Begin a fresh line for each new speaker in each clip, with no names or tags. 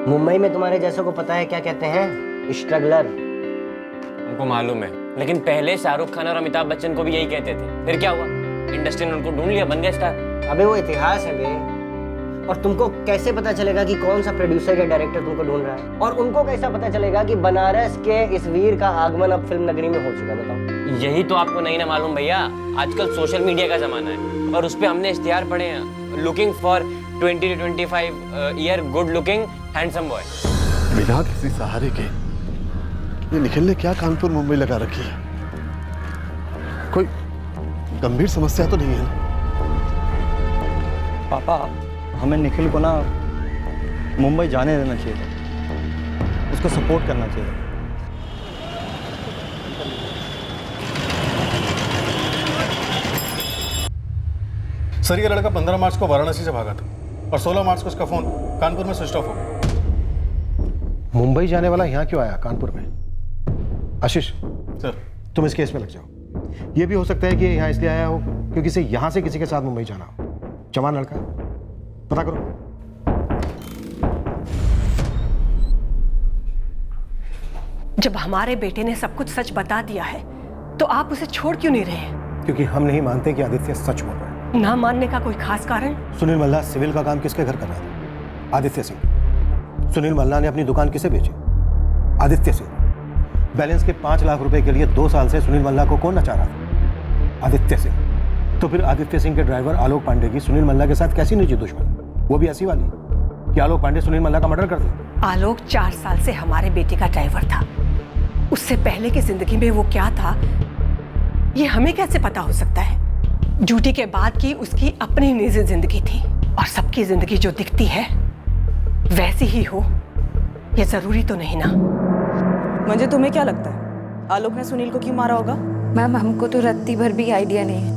मुंबई में तुम्हारे जैसों को पता है क्या कहते हैं? स्ट्रगलर।
उनको मालूम है, लेकिन पहले शाहरुख खान और अमिताभ बच्चन को भी यही कहते थे। फिर क्या हुआ? इंडस्ट्री ने उनको ढूंढ लिया, बन गए स्टार।
अबे वो इतिहास है बे। और तुमको कैसे पता चलेगा कि कौन सा प्रोड्यूसर या डायरेक्टर तुमको ढूंढ रहा है? और उनको कैसा पता चलेगा कि बनारस के इस वीर का आगमन अब फिल्म नगरी में हो चुका? बताओ।
यही तो आपको नहीं ना मालूम भैया। आजकल सोशल मीडिया का जमाना है और उस पे हमने इश्तिहार पढ़े हैं, looking for 20 to 25 year good looking handsome boy.
बिना किसी सहारे के ये निखिल ने क्या कानपुर मुंबई लगा रखी है? कोई गंभीर समस्या तो नहीं है ना?
पापा, हमें निखिल को ना मुंबई जाने देना चाहिए था, उसको सपोर्ट करना चाहिए।
सर ये लड़का 15 मार्च को वाराणसी से भागा था और 16 मार्च को उसका फोन कानपुर में स्विच ऑफ हो गया।
मुंबई जाने वाला यहाँ क्यों आया कानपुर में? आशीष,
सर
तुम इस केस में लग जाओ। ये भी हो सकता है कि यहाँ इसलिए आया हो क्योंकि इसे यहाँ से किसी के साथ मुंबई जाना हो। जवान लड़का, पता करो।
जब हमारे बेटे ने सब कुछ सच बता दिया है तो आप उसे छोड़ क्यों नहीं रहे हैं?
क्योंकि हम नहीं मानते कि आदित्य सच बोल रहा है।
ना मानने का कोई खास कारण?
सुनील मल्ला सिविल का काम किसके घर कर रहा था? आदित्य सिंह। सुनील मल्ला ने अपनी दुकान किसे बेची? आदित्य सिंह। बैलेंस के 5 लाख रुपए के लिए 2 साल से सुनील मल्ला को कौन नचा रहा था? आदित्य सिंह। तो फिर आदित्य सिंह के ड्राइवर आलोक पांडे की सुनील मल्ला के साथ कैसी निजी दुश्मन? वो भी ऐसी वाली कि आलोक पांडे सुनील मल्ला का मर्डर कर दे।
आलोक 4 साल से हमारे बेटे का ड्राइवर था। उससे पहले की जिंदगी में वो क्या था ये हमें कैसे पता हो सकता है? ड्यूटी के बाद की उसकी अपनी निजी जिंदगी थी और सबकी जिंदगी जो दिखती है वैसी ही हो ये जरूरी तो नहीं ना।
मंजू, तुम्हें क्या लगता है आलोक ने सुनील को क्यों मारा होगा?
मैम, हमको तो रत्ती भर भी आइडिया नहीं है।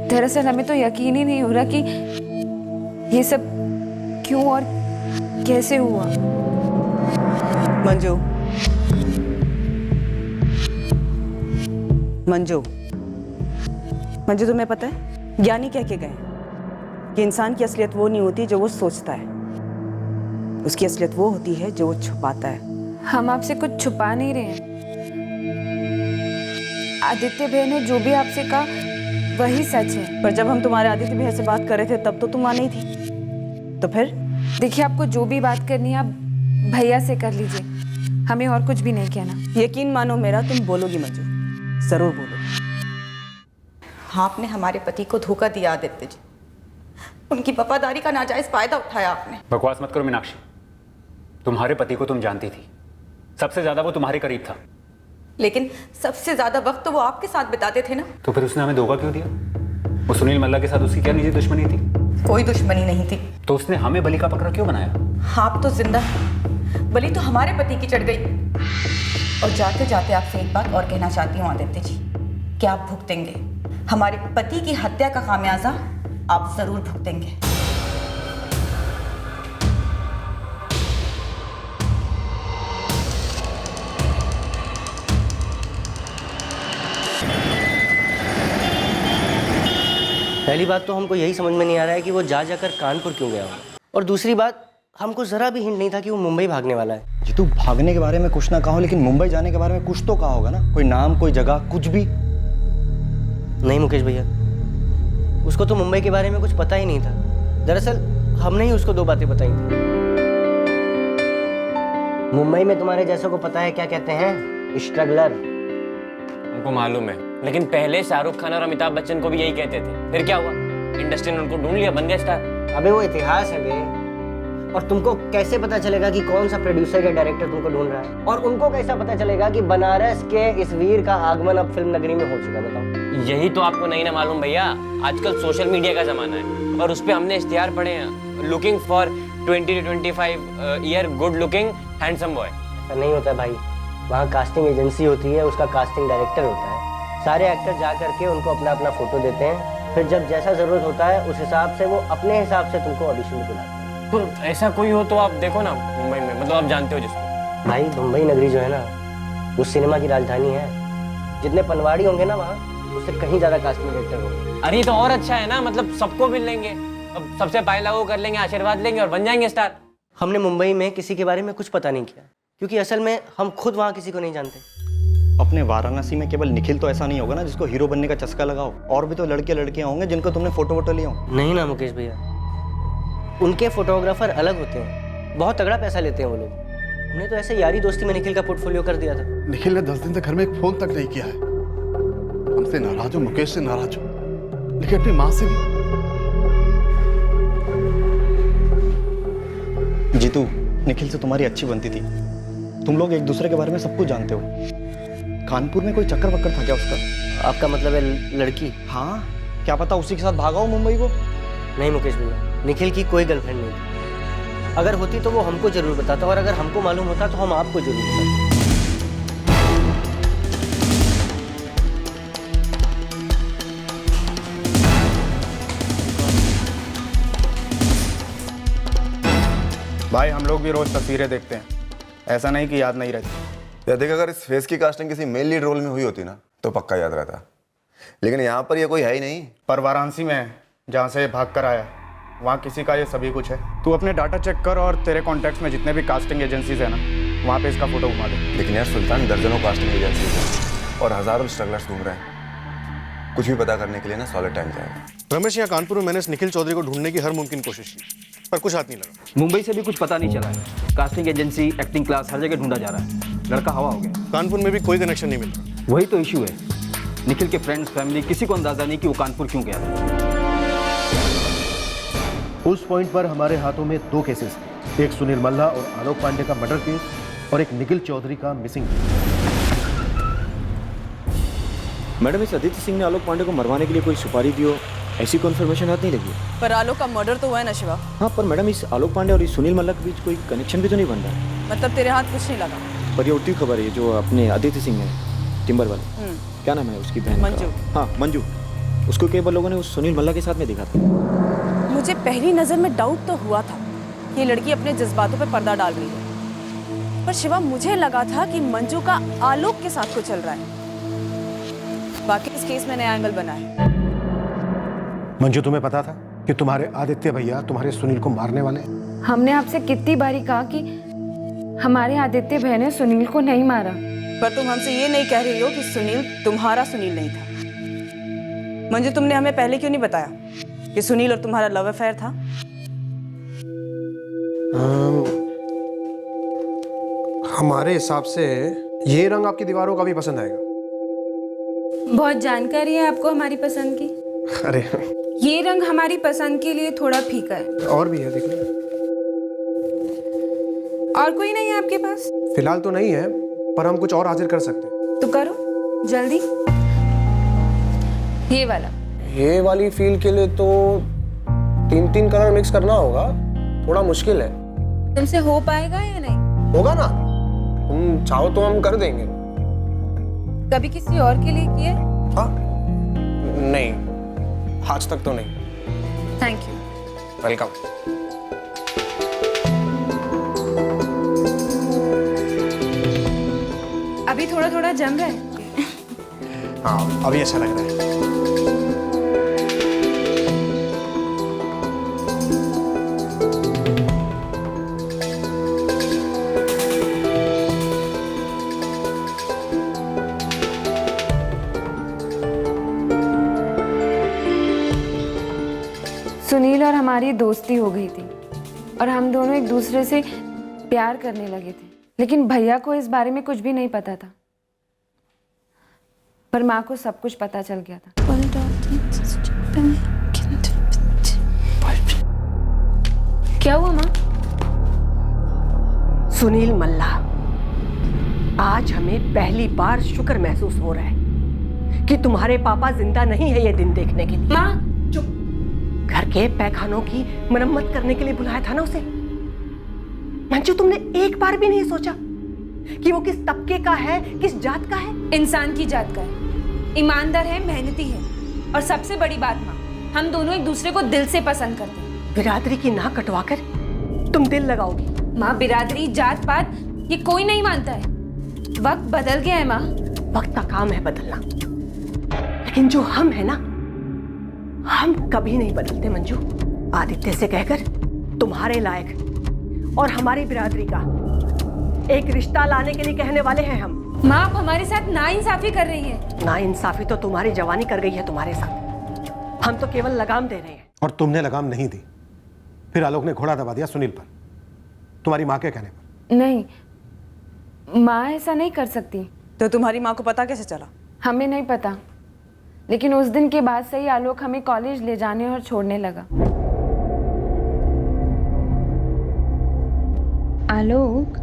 दरअसल हमें तो यकीन ही नहीं हो रहा कि ये सब क्यों और कैसे हुआ।
मंजू, मंजू, मंजू, तुम्हें पता है ज्ञानी कह के गए कि इंसान की असलियत वो नहीं होती जो वो सोचता है, उसकी असलियत वो होती है जो वो छुपाता है।
हम आपसे कुछ छुपा नहीं रहे हैं। आदित्य भैया ने जो भी आपसे कहा वही सच है।
पर जब हम तुम्हारे आदित्य भैया से बात कर रहे थे तब तो तुम वहां नहीं थी। तो फिर?
देखिए, आपको जो भी बात करनी है आप भैया से कर लीजिए, हमें और कुछ भी नहीं कहना।
यकीन मानो मेरा, तुम बोलोगी मंजू, जरूर बोलोगी।
आपने हमारे पति को धोखा दिया आदित्य जी, उनकी वफादारी का नाजायज फायदा उठाया आपने।
बकवास मत करो मीनाक्षी। तुम्हारे पति को तुम जानती थी, सबसे ज्यादा वो तुम्हारे करीब था।
लेकिन सबसे ज्यादा वक्त तो वो आपके साथ बिताते थे ना।
तो फिर उसने हमें धोखा क्यों दिया? वो सुनील मल्ला के साथ उसकी क्या निजी दुश्मनी थी?
कोई दुश्मनी नहीं थी।
तो उसने हमें बलि का बकरा क्यों बनाया?
आप तो जिंदा, बलि तो हमारे पति की चढ़ गई। और जाते जाते आपसे एक बात और कहना चाहती हूँ आदित्य जी, कि आप भुगतेंगे हमारे पति की हत्या का खामियाजा, आप जरूर भुगतेंगे।
पहली बात तो हमको यही समझ में नहीं आ रहा है कि वो जाकर कानपुर क्यों गया होगा। और दूसरी बात, हमको जरा भी हिंट नहीं था कि वो मुंबई भागने वाला है।
जी, तू भागने के बारे में कुछ ना कहो, लेकिन मुंबई जाने के बारे में कुछ तो कहा होगा ना? कोई नाम, कोई जगह, कुछ भी?
नहीं मुकेश भैया, उसको तो मुंबई के बारे में कुछ पता ही नहीं था। दरअसल हमने ही उसको 2 बातें बताई थी। मुंबई में तुम्हारे जैसों को पता है क्या कहते हैं? स्ट्रगलर।
उनको मालूम है, लेकिन पहले शाहरुख खान और अमिताभ बच्चन को भी यही कहते थे। फिर क्या हुआ? इंडस्ट्री ने उनको ढूंढ लिया, बन गए स्टार।
अबे वो इतिहास है बे। और तुमको कैसे पता चलेगा कि कौन सा प्रोड्यूसर या डायरेक्टर तुमको ढूंढ रहा है? और उनको कैसा पता चलेगा कि बनारस के इस वीर का आगमन अब फिल्म नगरी में हो चुका? बताओ।
यही तो आपको नहीं ना मालूम भैया। आजकल सोशल मीडिया का जमाना है और उस पे हमने इश्तिहार पढ़े हैं, looking for 20 to 25 year good looking handsome boy.
ऐसा नहीं होता भाई, वहाँ कास्टिंग एजेंसी होती है, उसका कास्टिंग डायरेक्टर होता है। सारे एक्टर जा करके उनको अपना अपना फोटो देते हैं, फिर जब जैसा जरूरत होता है उस हिसाब से वो अपने हिसाब से तुमको ऑडिशन में बुलाते हैं।
तो ऐसा कोई हो तो आप देखो ना मुंबई में, मतलब आप जानते हो जिसको।
भाई मुंबई नगरी जो है ना, वो सिनेमा की राजधानी है। जितने पनवाड़ी होंगे ना वहाँ, उससे कहीं ज्यादा कास्टिंग डायरेक्टर होंगे।
अरे तो और अच्छा है ना, मतलब सबको मिल लेंगे। अब सबसे पहला वो कर लेंगे, आशीर्वाद लेंगे और बन जाएंगे स्टार।
हमने मुंबई में किसी के बारे में कुछ पता नहीं किया, क्योंकि असल में हम खुद वहाँ किसी को नहीं जानते।
अपने वाराणसी में केवल निखिल तो ऐसा नहीं होगा ना जिसको हीरो बनने का चस्का लगाओ, और भी तो लड़के लड़कियां होंगे जिनको तुमने फोटो वोटो लिया हो।
नहीं ना मुकेश भैया, उनके फोटोग्राफर अलग होते हैं, बहुत तगड़ा पैसा लेते हैं वो लोग। हमने तो ऐसे यारी दोस्ती में निखिल का पोर्टफोलियो कर दिया था।
निखिल ने 10 दिन तक घर में एक फोन तक नहीं किया है। हमसे नाराज हो, मुकेश से नाराज हो, लेकिन अपनी माँ से भी।
जीतू, निखिल से तुम्हारी अच्छी बनती थी, तुम लोग एक दूसरे के बारे में सब कुछ जानते हो। कानपुर में कोई चक्कर वक्कर था क्या उसका?
आपका मतलब है लड़की?
हाँ, क्या पता उसी के साथ भागा हो मुंबई को।
नहीं मुकेश भैया, निखिल की कोई गर्लफ्रेंड नहीं थी। अगर होती तो वो हमको जरूर बताता, और अगर हमको मालूम होता तो हम आपको जरूर बताते।
भाई हम लोग भी रोज तस्वीरें देखते हैं, ऐसा नहीं कि याद नहीं रहती।
या देख, अगर इस फेस की कास्टिंग किसी मेल लीड रोल में हुई होती ना तो पक्का याद रहता, लेकिन यहाँ पर ये कोई है ही नहीं।
पर वाराणसी में जहाँ से भाग कर आया, वहाँ किसी का ये सभी कुछ है। तू अपने डाटा चेक कर और तेरे कॉन्टैक्ट्स में जितने भी कास्टिंग एजेंसीज है ना, वहाँ पे इसका फोटो घुमा दे।
लेकिन यार सुल्तान, दर्जनों कास्टिंग एजेंसीज हैं और हजारों स्ट्रगलर्स घूम रहे हैं। कुछ भी पता करने के लिए ना सॉलिड टाइम जाएगा।
रमेश, यहाँ कानपुर में मैंने इस निखिल चौधरी को ढूंढने की हर मुमकिन कोशिश की, पर कुछ हाथ नहीं लगा।
मुंबई से भी कुछ पता नहीं चला है। कास्टिंग एजेंसी, एक्टिंग क्लास, हर जगह ढूंढा जा रहा है। लड़का हवा हो गया।
कानपुर में भी कोई कनेक्शन नहीं मिल रहा।
वही तो इशू है। निखिल के फ्रेंड्स, फैमिली, किसी को अंदाजा नहीं कि वो कानपुर क्यों गया था।
उस पॉइंट पर हमारे हाथों में 2 केसेस थे, एक सुनील मल्ला और आलोक पांडे का मर्डर केस, और एक निखिल चौधरी का मिसिंग केस।
मैडम, इस आदित्य सिंह ने आलोक पांडे को मरवाने के लिए कोई सुपारी दी हो, ऐसी कन्फर्मेशन हाथ नहीं लगी।
पर आलोक का मर्डर तो हुआ है ना शिवा।
हाँ, पर मैडम इस आलोक पांडे और इस सुनील मल्ला के बीच कोई कनेक्शन भी तो नहीं बन रहा।
मतलब तेरे हाथ कुछ नहीं लगा?
पर ये उल्टी खबर है, जो अपने आदित्य सिंह है, टिम्बर वाले, क्या नाम है उसकी बहन?
मंजू।
हाँ, मंजू। उसको केवल लोगों ने उस सुनील मल्ला के साथ में देखा था।
मुझे पहली नजर में डाउट तो हुआ था कि ये लड़की अपने जज्बातों पे पर्दा डाल रही है, पर शिवा मुझे लगा था कि मंजू का आलोक के साथ कुछ चल रहा है। बाकी इस केस में नया एंगल बना है।
मंजू, तुम्हें पता था कि तुम्हारे आदित्य भैया तुम्हारे सुनील को मारने वाले हैं?
हमने आपसे कितनी बारी कहा कि हमारे आदित्य भैया ने सुनील को नहीं मारा।
पर तुम हमसे ये नहीं कह रही हो कि सुनील तुम्हारा सुनील नहीं था। मंजू, तुमने हमें पहले क्यों नहीं बताया कि सुनील और तुम्हारा लव अफेयर था?
हमारे हिसाब से ये रंग आपकी दीवारों का भी पसंद आएगा।
बहुत जानकारी है आपको हमारी पसंद की।
अरे
ये रंग हमारी पसंद के लिए थोड़ा फीका है।
और भी है, देख लो।
और कोई नहीं है आपके पास?
फिलहाल तो नहीं है, पर हम कुछ और हाजिर कर सकते हैं।
तो करो जल्दी। ये वाला।
ये वाली फील के लिए तो 3 कलर मिक्स करना होगा, थोड़ा मुश्किल है।
तुमसे हो पाएगा या नहीं?
होगा ना, तुम चाहो तो हम कर देंगे।
कभी किसी और के लिए किए?
हाँ, नहीं, आज तक तो नहीं।
Thank you.
वेलकम।
अभी थोड़ा थोड़ा जम रहा है।
हाँ, अभी अच्छा लग रहा है।
सुनील और हमारी दोस्ती हो गई थी और हम दोनों एक दूसरे से प्यार करने लगे थे, लेकिन भैया को इस बारे में कुछ भी नहीं पता था। पर माँ को सब कुछ पता चल गया था। क्या हुआ माँ?
सुनील मल्ला, आज हमें पहली बार शुक्र महसूस हो रहा है कि तुम्हारे पापा जिंदा नहीं है ये दिन देखने के लिए।
माँ
चुप। घर के पैखानों की मरम्मत करने के लिए बुलाया था ना उसे। मंजू, तुमने एक बार भी नहीं सोचा कि वो किस तबके का है, किस जात का है?
इंसान की जात का है, ईमानदार है, मेहनती है, और सबसे बड़ी बात माँ, हम दोनों एक दूसरे को दिल से पसंद करते हैं।
बिरादरी की नाक कटवाकर तुम दिल लगाओगी?
माँ, बिरादरी, जात पात ये कोई नहीं मानता है। वक्त बदल गया है माँ।
वक्त का काम है बदलना, लेकिन जो हम है ना, हम कभी नहीं बदलते मंजू। आदित्य से कहकर तुम्हारे लायक और हमारी बिरादरी का एक रिश्ता लाने के लिए कहने वाले हैं हम।
माँ, आप हमारे साथ नाइंसाफी कर रही हैं।
नाइंसाफी तो तुम्हारी जवानी कर गई है तुम्हारे साथ। हम तो केवल लगाम दे रहे हैं।
और तुमने लगाम नहीं दी, फिर आलोक ने घोड़ा दबा दिया सुनील पर, तुम्हारी माँ के कहने पर।
नहीं, माँ ऐसा नहीं कर सकती।
तो तुम्हारी माँ को पता कैसे चला?
हमें नहीं पता, लेकिन उस दिन के बाद से ही आलोक हमें कॉलेज ले जाने और छोड़ने लगा।
आलोक,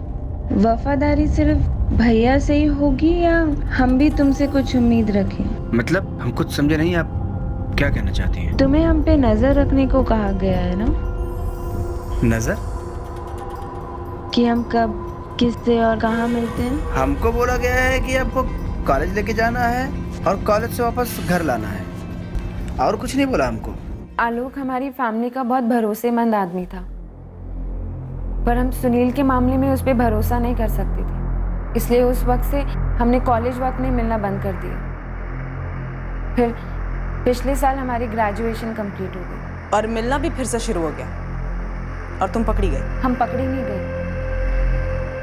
वफादारी सिर्फ भैया से ही होगी या हम भी तुमसे कुछ उम्मीद रखें?
मतलब हम कुछ समझे नहीं, आप क्या कहना चाहती हैं?
तुम्हें हम पे नजर रखने को कहा गया है ना?
नजर?
कि हम कब, किससे और कहाँ मिलते हैं?
हमको बोला गया है कि आपको कॉलेज लेके जाना है और कॉलेज से वापस घर लाना है, और कुछ नहीं बोला हमको।
आलोक हमारी फैमिली का बहुत भरोसेमंद आदमी था, पर हम सुनील के मामले में उस पर भरोसा नहीं कर सकते थे, इसलिए उस वक्त से हमने कॉलेज वक्त में मिलना बंद कर दिया। फिर पिछले साल हमारी ग्रेजुएशन कंप्लीट हो गई
और मिलना भी फिर से शुरू हो गया, और तुम पकड़ी गई।
हम पकड़ी नहीं गए।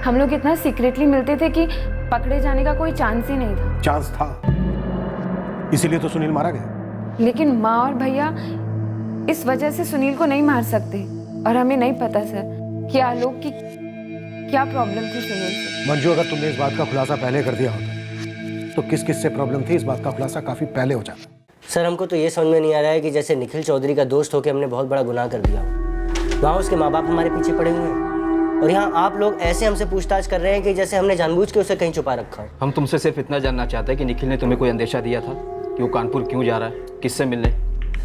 हम लोग इतना सीक्रेटली मिलते थे कि पकड़े जाने का कोई चांस ही नहीं था।
चांस था, इसीलिए तो सुनील मारा गया।
लेकिन माँ और भैया इस वजह से सुनील को नहीं मार सकते, और हमें नहीं पता सर कि आलोक की क्या प्रॉब्लम थी सुनील से।
मंजू, अगर तुमने इस बात का खुलासा पहले कर दिया होता तो किस किस से प्रॉब्लम थी, इस बात का खुलासा काफी पहले हो जाता।
सर, हमको तो ये समझ में नहीं आ रहा है कि जैसे निखिल चौधरी का दोस्त होकर हमने बहुत बड़ा गुनाह कर दिया, वहाँ उसके माँ बाप हमारे पीछे पड़े हुए हैं, और यहाँ आप लोग ऐसे हमसे पूछताछ कर रहे हैं कि जैसे हमने जानबूझ के उसे कहीं छुपा रखा हो।
हम तुमसे सिर्फ इतना जानना चाहते हैं कि निखिल ने तुम्हें कोई अंदेशा दिया था कि वो कानपुर क्यों जा रहा है, किससे मिलने,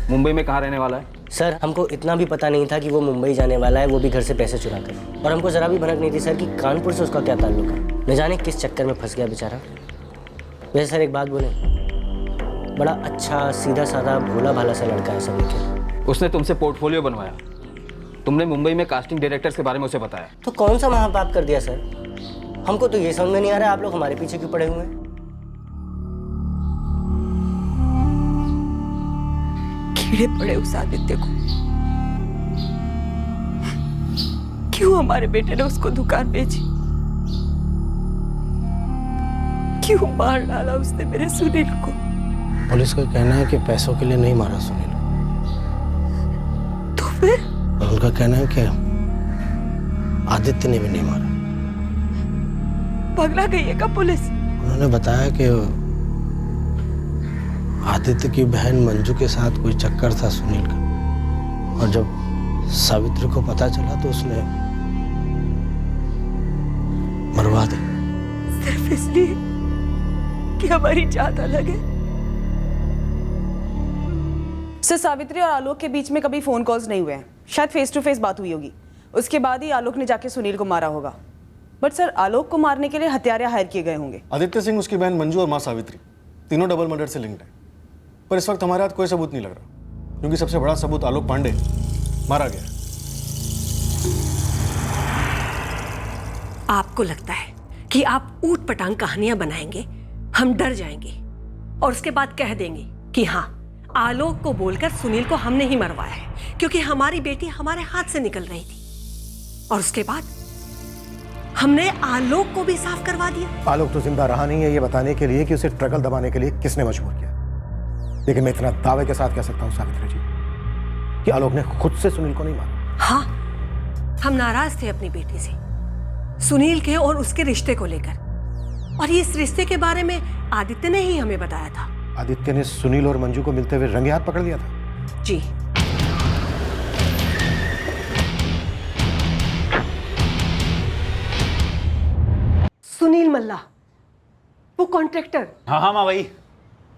मुंबई में कहाँ रहने वाला है?
सर, हमको इतना भी पता नहीं था कि वो मुंबई जाने वाला है, वो भी घर से पैसे चुरा कर, और हमको ज़रा भी भनक नहीं थी सर कि कानपुर से उसका क्या ताल्लुक है। न जाने किस चक्कर में फंस गया बेचारा। वैसे सर एक बात बोले, बड़ा अच्छा सीधा साधा भोला भाला सा लड़का है सर निखिल।
उसने तुमसे पोर्टफोलियो बनवाया, तुमने मुंबई में कास्टिंग डायरेक्टर्स के बारे में उसे बताया।
तो कौन सा महापाप कर दिया सर? हमको तो ये समझ में नहीं आ रहा है आप लोग हमारे पीछे क्यों पड़े हुए हैं।
कीड़े पड़े उस आदित्य को, क्यों हमारे बेटे ने उसको दुकान बेची, क्यों मार डाला उसने मेरे सुनील को।
पुलिस का कहना है कि पैसों के लिए नहीं मारा सुनील,
तो फिर
उनका कहना है कि आदित्य ने भी नहीं मारा।
पगला गई है क्या पुलिस?
उन्होंने बताया कि आदित्य की बहन मंजू के साथ कोई चक्कर था सुनील का, और जब सावित्री को पता चला तो उसने मरवा दी।
सिर्फ इसलिए कि हमारी जात अलग है।
सर, सावित्री और आलोक के बीच में कभी फोन कॉल्स नहीं हुए हैं, शायद फेस टू फेस बात हुई होगी, उसके बाद ही आलोक ने जाके सुनील को मारा होगा। बट सर, आलोक को मारने के लिए हत्यारे हायर किए गए होंगे।
आदित्य सिंह, उसकी बहन मंजू और माँ सावित्री तीनों डबल मर्डर से लिंक्ड हैं, पर इस वक्त हमारे हाथ कोई सबूत नहीं लग रहा, क्योंकि सबसे बड़ा सबूत आलोक पांडे मारा गया।
आपको लगता है कि आप ऊट पटांग कहानियां बनाएंगे, हम डर जाएंगे और उसके बाद कह देंगे कि हाँ, आलोक को बोलकर सुनील को हमने ही मरवाया है, क्योंकि हमारी बेटी हमारे हाथ से निकल रही थी, और उसके बाद हमने आलोक को भी साफ करवा दिया।
आलोक तो जिंदा रहा नहीं है ये बताने के लिए कि उसे ट्रगल दबाने के लिए किसने मजबूर किया, लेकिन मैं इतना दावे के साथ कह सकता हूं सावित्री जी कि आलोक ने खुद से सुनील को नहीं मारा।
हाँ, हम नाराज थे अपनी बेटी से, सुनील के और उसके रिश्ते को लेकर, और इस रिश्ते के बारे में आदित्य ने ही हमें बताया था।
आदित्य ने सुनील और मंजू को मिलते हुए रंगे हाथ पकड़ लिया था।
जी, सुनील मल्ला, वो कॉन्ट्रैक्टर।
हाँ हाँ माँ वही,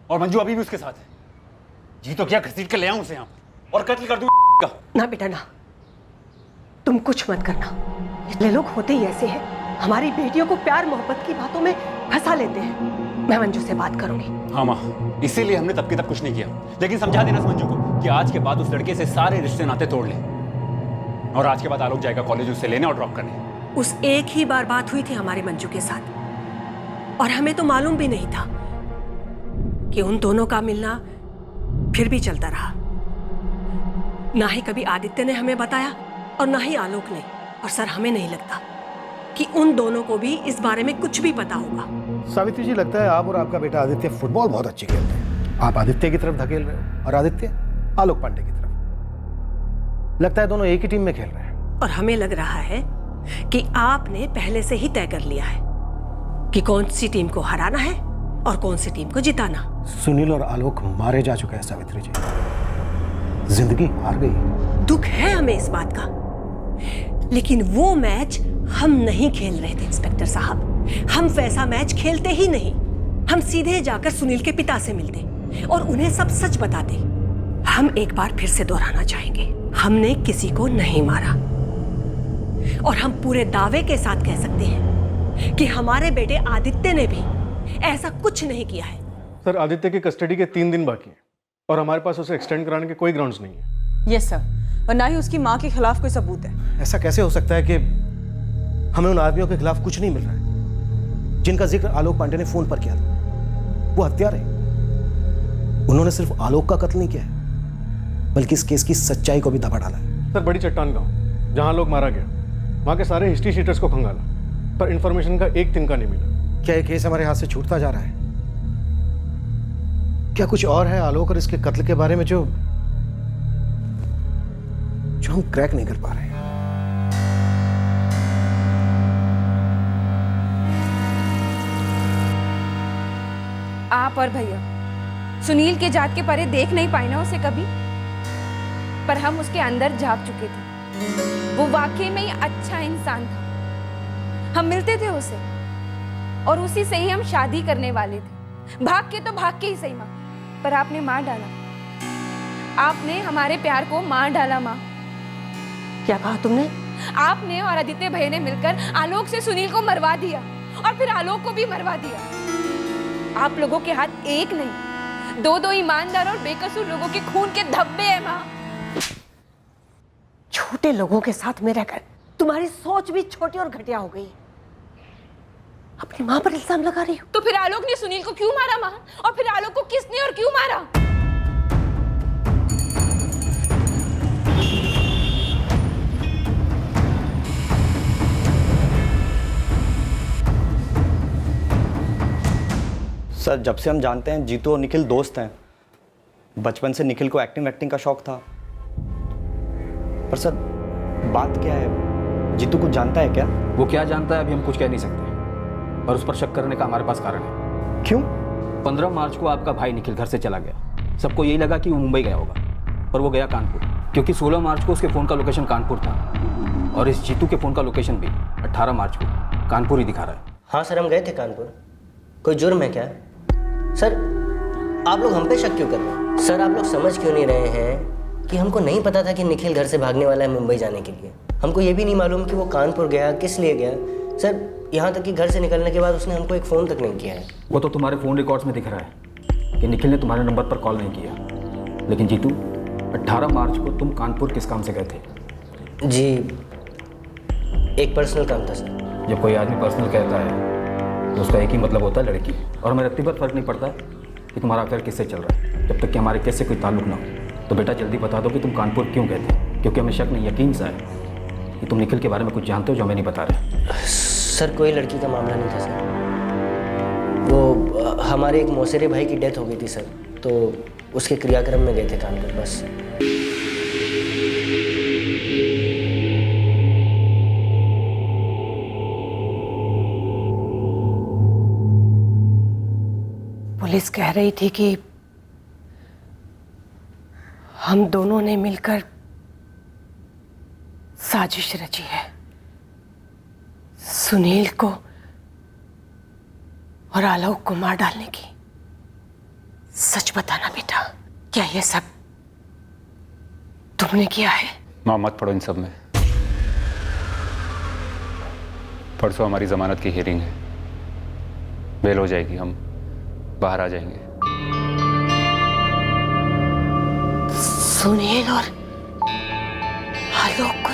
और मंजू अभी भी उसके साथ है। जी तो क्या घसीट कर ले आऊं उसे यहाँ पर और कत्ल कर दूं का।
ना बेटा ना, तुम कुछ मत करना, ये लोग होते ही ऐसे हैं, हमारी बेटियों को प्यार मोहब्बत की बातों में फंसा लेते हैं। मैं मंजू से बात करूंगी।
हाँ माँ, इसीलिए हमने तब के तब कुछ नहीं किया, लेकिन समझा देना मंजू को कि आज के बाद उस लड़के से सारे रिश्ते नाते तोड़ ले, और आज के बाद आलोक जाएगा कॉलेज उसे लेने और ड्रॉप करने।
उस एक ही बार बात हुई थी हमारे मंजू के साथ, और हमें तो मालूम भी नहीं था कि उन दोनों का मिलना फिर भी चलता रहा। ना ही कभी आदित्य ने हमें बताया और ना ही आलोक ने। और सर, हमें नहीं लगता कि उन दोनों को भी इस बारे में कुछ भी पता होगा।
सावित्री जी, लगता है आप और आपका बेटा आदित्य फुटबॉल बहुत अच्छी खेलते हैं। आप आदित्य की तरफ धकेल रहे हो और आदित्य आलोक पांडे की तरफ। लगता है दोनों एक ही टीम में खेल रहे हैं।
और हमें लग रहा है कि आपने पहले से ही तय कर लिया है कि कौन सी टीम को हराना है और कौन सी टीम को जिताना।
सुनील और आलोक मारे जा चुके हैं सावित्री जी, जिंदगी हार गई।
दुख है हमें इस बात का, लेकिन वो मैच हम नहीं खेल रहे थे इंस्पेक्टर साहब। हम वैसा मैच खेलते ही नहीं। हम सीधे जाकर सुनील के पिता से मिलते और उन्हें सब सच बताते। हम एक बार फिर से दोहराना चाहेंगे, हमने किसी को नहीं मारा और हम पूरे दावे के साथ कह सकते हैं कि हमारे बेटे आदित्य ने भी ऐसा कुछ नहीं किया है।
सर, आदित्य की कस्टडी के 3 दिन बाकी हैं और हमारे पास उसे एक्सटेंड कराने के कोई ग्राउंड्स नहीं है।
यस सर, और ना ही उसकी माँ के खिलाफ कोई सबूत है।
ऐसा कैसे हो सकता है कि हमें उन आदमियों के खिलाफ कुछ नहीं मिल रहा है जिनका जिक्र आलोक पांडे ने फोन पर किया था? वो हत्यारे हैं। उन्होंने सिर्फ आलोक का कत्ल नहीं किया है, बल्कि इस केस की सच्चाई को भी दबा डाला है।
सर, बड़ी चट्टान गांव जहां लोग मारा गया, वहां के सारे हिस्ट्री शीटर्स को खंगाला, पर इंफॉर्मेशन का एक तिनका नहीं मिला।
क्या ये केस हमारे हाथ से छूटता जा रहा है? क्या कुछ और है आलोक और इसके कत्ल के बारे में जो हम क्रैक नहीं कर पा रहे हैं?
आप और भैया सुनील के जात के परे देख नहीं पाए ना उसे कभी, पर हम उसके अंदर झांक चुके थे। वो वाकई में ही अच्छा इंसान था। हम मिलते थे उसे और उसी से ही हम शादी करने वाले थे। भाग के ही सही माँ, पर आपने मार डाला। आपने हमारे प्यार को मार डाला माँ।
क्या कहा तुमने?
आपने और आदित्य भैया ने मिलकर आलोक से सुनील को मरवा दिया और फिर आलोक को भी मरवा दिया। आप लोगों के हाथ एक नहीं, दो ईमानदार और बेकसूर लोगों के खून के धब्बे हैं माँ।
छोटे लोगों के साथ में रहकर तुम्हारी सोच भी छोटी और घटिया हो गई। अपनी माँ पर इल्जाम लगा रही हो।
तो फिर आलोक ने सुनील को क्यों मारा माँ? और फिर आलोक को किसने और क्यों मारा?
सर, जब से हम जानते हैं जीतू और निखिल दोस्त हैं। बचपन से निखिल को एक्टिंग का शौक था। पर सर, बात क्या है? जीतू कुछ जानता है क्या?
वो क्या जानता है अभी हम कुछ कह नहीं सकते, और उस पर शक करने का हमारे पास कारण है।
क्यों?
15 मार्च को आपका भाई निखिल घर से चला गया। सबको यही लगा कि वो मुंबई गया होगा, पर वो गया कानपुर, क्योंकि 16 मार्च को उसके फ़ोन का लोकेशन कानपुर था और इस जीतू के फ़ोन का लोकेशन भी 18 मार्च को कानपुर ही दिखा रहा है।
हाँ सर, हम गए थे कानपुर। कोई जुर्म है क्या? सर, आप लोग हम पे शक क्यों कर रहे हैं? सर, आप लोग समझ क्यों नहीं रहे हैं कि हमको नहीं पता था कि निखिल घर से भागने वाला है मुंबई जाने के लिए। हमको ये भी नहीं मालूम कि वो कानपुर गया, किस लिए गया। सर, यहाँ तक कि घर से निकलने के बाद उसने हमको एक फ़ोन तक नहीं किया है।
वो तो तुम्हारे फ़ोन रिकॉर्ड्स में दिख रहा है कि निखिल ने तुम्हारे नंबर पर कॉल नहीं किया। लेकिन जीतू, 18 मार्च को तुम कानपुर किस काम से गए थे?
जी, एक पर्सनल काम था सर।
जब कोई आदमी पर्सनल कहता है तो उसका एक ही मतलब होता है लड़की। और हमें रत्ती पर फर्क नहीं पड़ता कि तुम्हारा अफेयर किससे चल रहा है, जब तक कि हमारे केस से कोई ताल्लुक ना हो। तो बेटा जल्दी बता दो कि तुम कानपुर क्यों गए थे, क्योंकि हमें शक नहीं, यकीन सा है कि तुम निखिल के बारे में कुछ जानते हो जो हमें नहीं बता रहे।
सर, कोई लड़की का मामला नहीं था सर। वो हमारे एक मौसेरे भाई की डेथ हो गई थी सर, तो उसके क्रियाक्रम में गए थे कानपुर बस।
पुलिस कह रही थी कि हम दोनों ने मिलकर साजिश रची है सुनील को और आलोक को मार डालने की। सच बताना बेटा, क्या ये सब तुमने किया है?
माँ, मत पड़ो इन सब में। परसों हमारी जमानत की हियरिंग है, बेल हो जाएगी, हम बाहर आ जाएंगे।
सुनील और आलोक को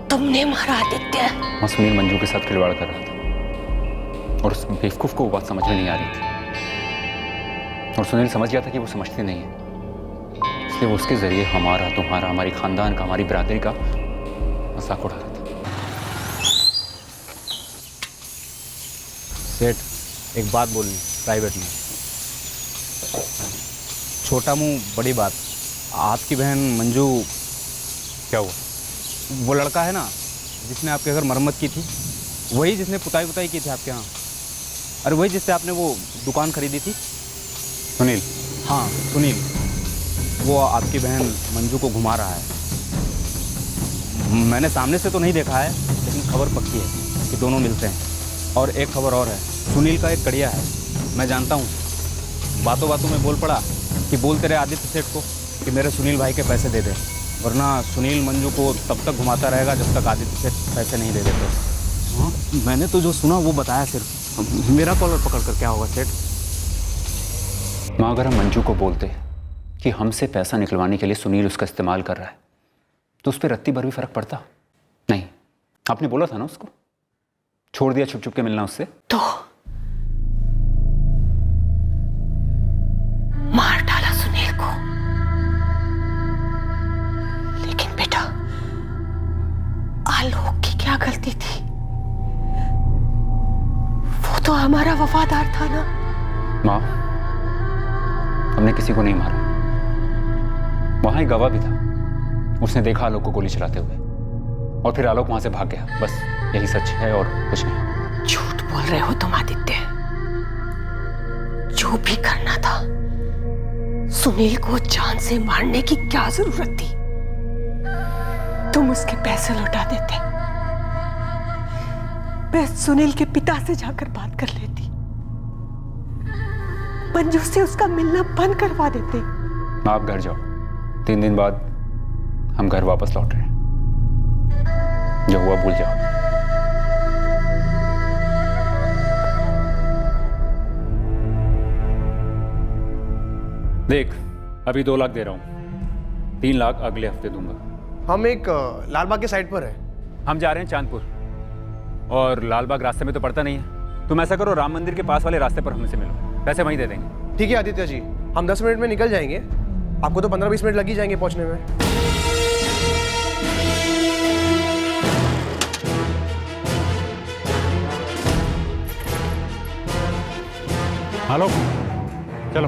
तुमने मारा आदित्य?
मैं सुनील मंजू के साथ खिलवाड़ कर रहा था और उस बेवकूफ को वो बात समझ में नहीं आ रही थी, और सुनील समझ गया था कि वो समझती नहीं है। इसलिए वो उसके जरिए हमारा, तुम्हारा, हमारी खानदान का, हमारी बिरादरी का मजाक उड़ा रहा था।
सेठ, एक बात बोलनी प्राइवेट में। छोटा मुंह बड़ी बात। आपकी बहन मंजू,
क्या हुआ?
वो लड़का है ना जिसने आपके घर मरम्मत की थी, वही जिसने पुताई पुताई की थी आपके यहाँ। अरे वही जिससे आपने वो दुकान खरीदी थी।
सुनील?
हाँ सुनील, वो आपकी बहन मंजू को घुमा रहा है। मैंने सामने से तो नहीं देखा है, लेकिन खबर पक्की है कि दोनों मिलते हैं। और एक खबर और है, सुनील का एक कड़िया है, मैं जानता हूँ। बातों बातों में बोल पड़ा कि बोलते रहे आदित्य सेठ को कि मेरे सुनील भाई के पैसे दे दे, वरना सुनील मंजू को तब तक घुमाता रहेगा जब तक आदित्य सेठ पैसे नहीं दे देते। हाँ, मैंने तो जो सुना वो बताया सिर्फ। मेरा कॉलर पकड़ कर क्या होगा सेठ?
माँ, अगर हम मंजू को बोलते कि हमसे पैसा निकलवाने के लिए सुनील उसका इस्तेमाल कर रहा है, तो उस पर रत्ती भर भी फर्क पड़ता? नहीं, आपने बोला था ना उसको, छोड़ दिया छुप छुप के मिलना उससे।
तो मार डाला सुनील को, लेकिन बेटा आलोक की क्या गलती थी? वो तो हमारा वफादार था ना।
माँ, हमने किसी को नहीं मारा। वहां एक गवाह भी था, उसने देखा आलोक को गोली चलाते हुए, और फिर आलोक वहां से भाग गया। बस यही सच है और कुछ नहीं।
झूठ बोल रहे हो तुम आदित्य। जो भी करना था, सुनील को जान से मारने की क्या जरूरत थी? तुम उसके पैसे लौटा देते, मैं सुनील के पिता से जाकर बात कर लेती, मंजू से उसका मिलना बंद करवा देते।
आप घर जाओ, 3 दिन बाद हम घर वापस लौट रहे हैं। जो हुआ भूल जाओ। देख, अभी 2 लाख दे रहा हूं, 3 लाख अगले हफ्ते दूंगा।
हम एक लालबाग के साइड पर है।
हम जा रहे हैं चांदपुर, और लालबाग रास्ते में तो पड़ता नहीं है। तुम ऐसा करो, राम मंदिर के पास वाले रास्ते पर हमसे मिलो, पैसे वहीं दे देंगे।
ठीक है आदित्य जी, हम 10 मिनट में निकल जाएंगे। आपको तो 15-20 मिनट लग ही जाएंगे पहुंचने में।
हेलो, चलो।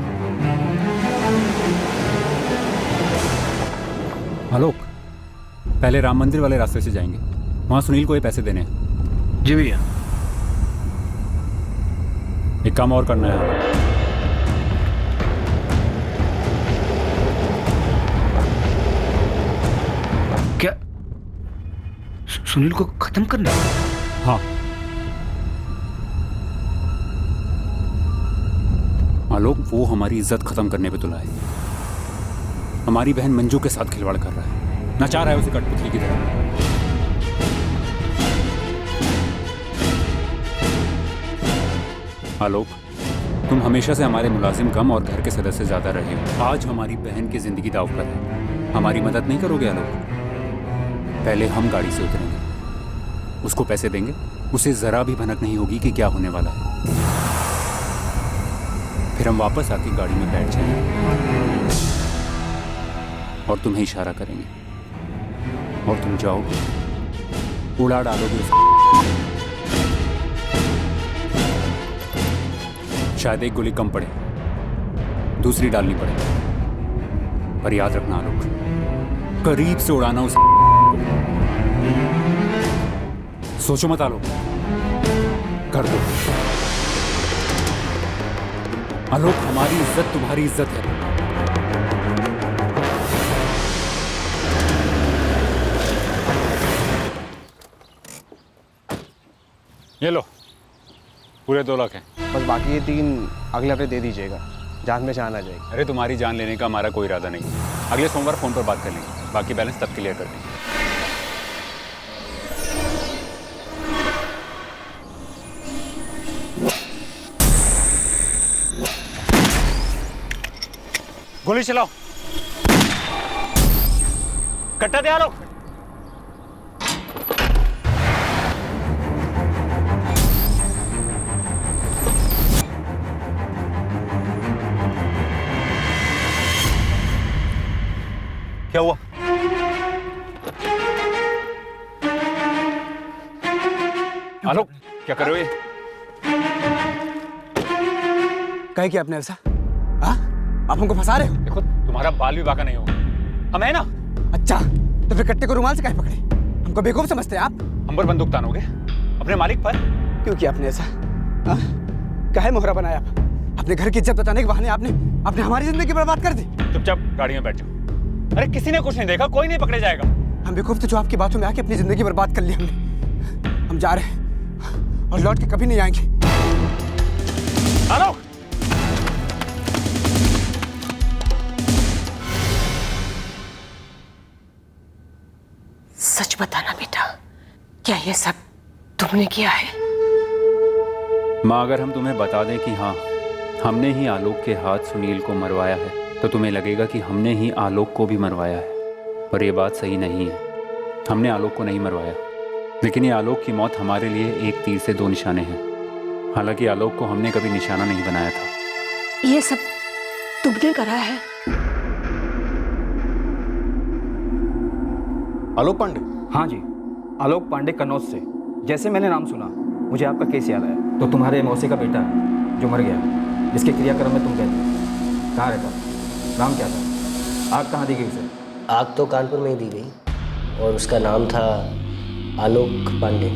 आलोक, पहले राम मंदिर वाले रास्ते से जाएंगे, वहां सुनील को ये पैसे देने हैं।
जी भैया।
एक काम और करना है।
क्या सुनील को खत्म करना?
हाँ। आलोक, वो हमारी इज्जत खत्म करने पे तुला है। हमारी बहन मंजू के साथ खिलवाड़ कर रहा है, नचा रहा है उसे कठपुतली की तरह। आलोक, तुम हमेशा से हमारे मुलाजिम कम और घर के सदस्य ज्यादा रहे हो। आज हमारी बहन की जिंदगी दांव पर है, हमारी मदद नहीं करोगे आलोक? पहले हम गाड़ी से उतरेंगे, उसको पैसे देंगे, उसे जरा भी भनक नहीं होगी कि क्या होने वाला है। फिर हम वापस आके गाड़ी में बैठ जाएंगे और तुम्हें इशारा करेंगे, और तुम जाओगे, उड़ा डालोगे उसे। शायद एक गोली कम पड़े, दूसरी डालनी पड़े, पर याद रखना आलोक, करीब से उड़ाना उसे। सोचो मत आलोक, कर दो। आलोक, हमारी इज्जत तुम्हारी इज्जत है। ये लो, पूरे 2 लाख हैं।
बस बाकी ये 3 अगले हफ्ते दे दीजिएगा, जान में जान आ जाएगी।
अरे तुम्हारी जान लेने का हमारा कोई इरादा नहीं है। अगले सोमवार फोन पर बात कर लेंगे, बाकी बैलेंस तब क्लियर कर देंगे। गोली चलाओ, कट्टा दे आलोक।
क्या हुआ? आलोक, क्या कर रहे हो ये?
कहे क्या आपने ऐसा? हाँ? आप हमको फंसा रहे हो?
देखो, तुम्हारा बाल भी बाका नहीं होगा। हम है ना?
अच्छा, तो फिर कट्टे को रुमाल से काहे पकड़े? हमको बेवकूफ समझते हैं आप?
हम पर बंदूक तानोगे? अपने मालिक पर?
क्यों किया आपने ऐसा? हाँ? काहे मोहरा बनाया आप? अपने घर की इज्जत बचाने के बहाने आपने हमारी जिंदगी बर्बाद कर दी।
चुपचाप गाड़ी में बैठ जाओ। अरे किसी ने कुछ नहीं देखा, कोई नहीं पकड़े जाएगा।
हम बेवकूफ थे जो आपकी बातों में आके अपनी जिंदगी बर्बाद कर ली हमने। हम जा रहे हैं और लौट के कभी नहीं आएंगे।
आलोक!
सच बताना बेटा, क्या ये सब तुमने किया है?
माँ, अगर हम तुम्हें बता दें कि हाँ, हमने ही आलोक के हाथ सुनील को मरवाया है, तो तुम्हें लगेगा कि हमने ही आलोक को भी मरवाया है। पर यह बात सही नहीं है। हमने आलोक को नहीं मरवाया, लेकिन ये आलोक की मौत हमारे लिए एक तीर से दो निशाने हैं। हालांकि आलोक को हमने कभी निशाना नहीं बनाया था।
ये सब तुमने करा है?
आलोक पांडे? हाँ जी, आलोक पांडे कन्नौज से। जैसे मैंने नाम सुना, मुझे आपका केस याद आया।
तो तुम्हारे मौसी का बेटा जो मर गया, जिसके क्रियाक्रम में तुम गए थे, कहाँ रहता? नाम क्या था? आग कहाँ दी गई उसे?
आग तो कानपुर में ही दी गई और उसका नाम था आलोक पांडे।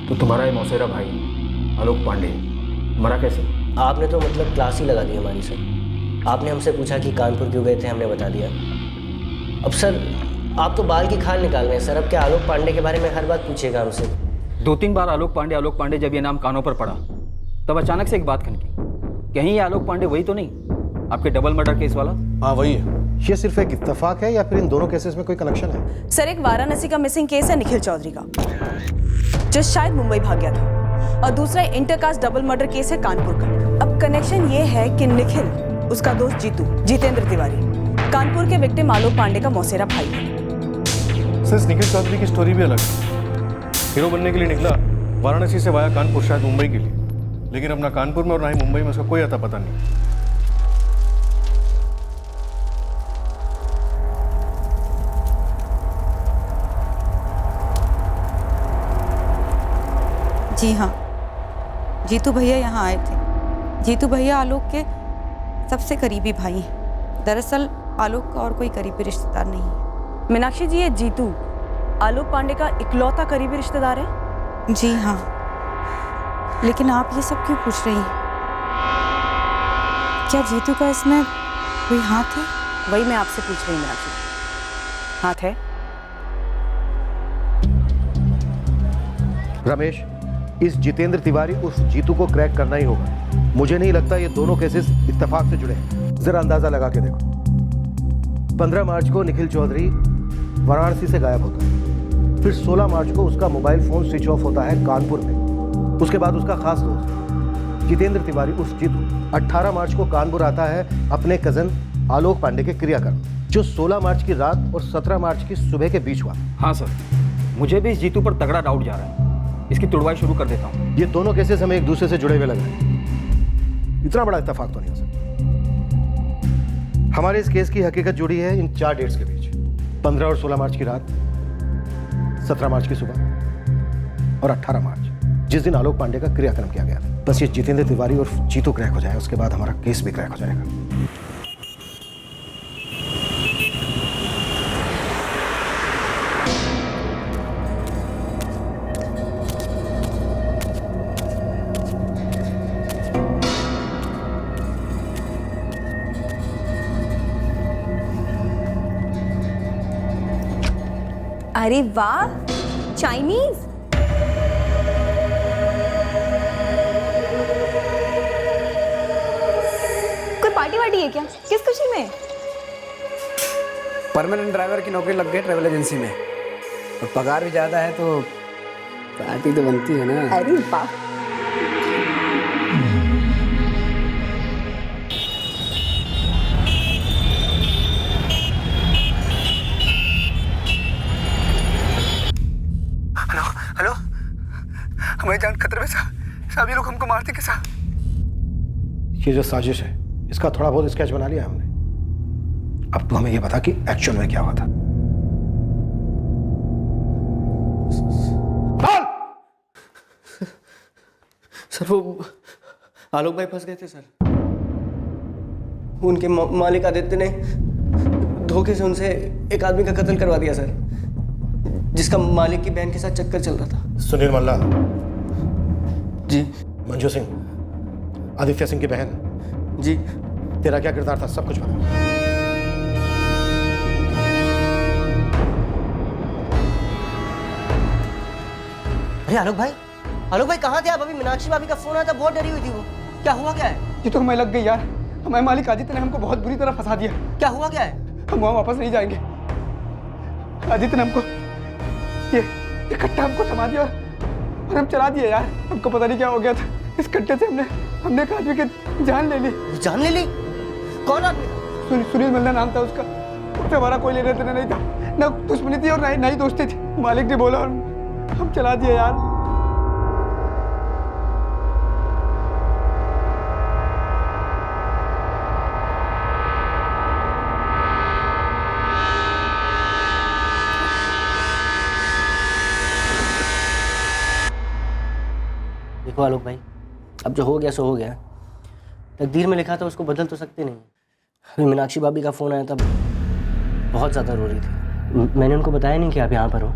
तो तुम्हारा ये मौसेरा भाई आलोक पांडे मरा कैसे?
आपने तो मतलब क्लास ही लगा दी हमारी सर। आपने हमसे पूछा कि कानपुर क्यों गए थे, हमने बता दिया। अब सर आप तो बाल की खाल निकाल रहे हैं सर। अब क्या आलोक पांडे के बारे में हर बात पूछेगा हमसे?
2-3 बार आलोक पांडे जब ये नाम कानों पर पड़ा, तब अचानक से एक बात खनकी। कहीं ये आलोक पांडे वही तो नहीं, आपके डबल मर्डर केस वाला?
हाँ वही है। ये सिर्फ एक इत्तेफाक है या फिर इन दोनों केसेस में कोई कनेक्शन है?
सर, एक वाराणसी का मिसिंग केस है निखिल चौधरी का, जो शायद मुंबई भाग गया था, और दूसरा इंटरकास्ट डबल मर्डर केस है कानपुर का। अब कनेक्शन ये है कि निखिल, उसका दोस्त जितेंद्र तिवारी, कानपुर के विक्टिम आलोक पांडे का मौसेरा भाई है।
सिर्फ निखिल चौधरी की स्टोरी भी अलग है। हीरो बनने के लिए निकला वाराणसी से वाया कानपुर, शायद मुंबई के लिए, लेकिन अपना कानपुर में और ना ही मुंबई में उसका कोई अता पता नहीं।
जी हाँ, जीतू भैया यहाँ आए थे। जीतू भैया आलोक के सबसे करीबी भाई हैं। दरअसल आलोक का और कोई करीबी रिश्तेदार नहीं है। मीनाक्षी जी, ये जीतू आलोक पांडे का इकलौता करीबी रिश्तेदार है? जी हाँ। लेकिन आप ये सब क्यों पूछ रही हैं? क्या जीतू का इसमें कोई हाथ है?
वही मैं आपसे पूछ रही हूँ मीनाक्षी। हाथ है?
रमेश, इस जितेंद्र तिवारी उस जीतू को क्रैक करना ही होगा। मुझे नहीं लगता ये दोनों केसेस इत्तेफाक से जुड़े हैं। जरा अंदाजा लगा के देखो। 15 मार्च को निखिल चौधरी वाराणसी से गायब होता है, फिर 16 मार्च को उसका मोबाइल फोन स्विच ऑफ होता है कानपुर में। उसके बाद उसका खास दोस्त जितेंद्र तिवारी उस जीतू 18 मार्च को कानपुर आता है अपने कजन आलोक पांडे के क्रियाक्रम, जो 16 मार्च की रात और 17 मार्च की सुबह के बीच हुआ।
हाँ सर, मुझे भी इस जीतू पर तगड़ा डाउट जा रहा है। इसकी तुड़वाई शुरू कर देता हूँ।
ये दोनों केसेस हमें एक दूसरे से जुड़े हुए लग रहे हैं। इतना बड़ा इत्तेफाक तो नहीं हो सकता। हमारे इस केस की हकीकत जुड़ी है इन 4 डेट्स के बीच, 15 और 16 मार्च की रात, 17 मार्च की सुबह और 18 मार्च, जिस दिन आलोक पांडे का क्रियाक्रम किया गया था। बस ये जितेंद्र तिवारी और जीतू क्रैक हो जाए, उसके बाद हमारा केस भी क्रैक हो जाएगा।
अरे वाह, चाइनीज। कोई पार्टी वार्टी है क्या? किस खुशी में?
परमानेंट ड्राइवर की नौकरी लग गई ट्रैवल एजेंसी में, और पगार भी ज्यादा है, तो पार्टी तो बनती है ना।
अरे वाह।
हेलो, हमारी जान खतरे में साहब, ये लोग हमको मारते के साहब।
ये जो साजिश है, इसका थोड़ा बहुत स्केच बना लिया हमने। अब तू हमें ये बता कि एक्चुअल में क्या हुआ था।
सर वो आलोक भाई फंस गए थे सर। उनके मालिक आदित्य ने धोखे से उनसे एक आदमी का कत्ल करवा दिया सर, जिसका मालिक की बहन के साथ चक्कर चल रहा था।
सुनील मल्ला
जी।
मंजू सिंह, आदित्य सिंह की बहन
जी।
तेरा क्या किरदार था, सब कुछ बता।
अरे आलोक भाई कहाँ थे आप? अभी मीनाक्षी भाभी का फोन आया था, बहुत डरी हुई थी वो। क्या हुआ क्या है?
ये तो हमें लग गई यार, हमारे मालिक आदित्य ने हमको बहुत बुरी तरह फंसा दिया।
क्या हुआ क्या है?
हम वहाँ वापस नहीं जाएंगे। आदित्य ने हमको ये कट्टा हमको थमा दिया और हम चला दिए यार। हमको पता नहीं क्या हो गया था, इस कट्टे से हमने एक आदमी की जान ले ली।
जान ले ली? कौन आदमी?
सुनील मल्ला नाम था उसका। उससे हमारा कोई लेना देना नहीं था, ना दुश्मनी थी और ना ही दोस्ती थी। मालिक ने बोला और हम चला दिए यार।
देखो आलोक भाई, अब जो हो गया सो हो गया। तकदीर में लिखा था उसको बदल तो सकते नहीं। अभी मीनाक्षी भाभी का फ़ोन आया था, बहुत ज़्यादा रो रही थी। मैंने उनको बताया नहीं कि आप यहाँ पर हो,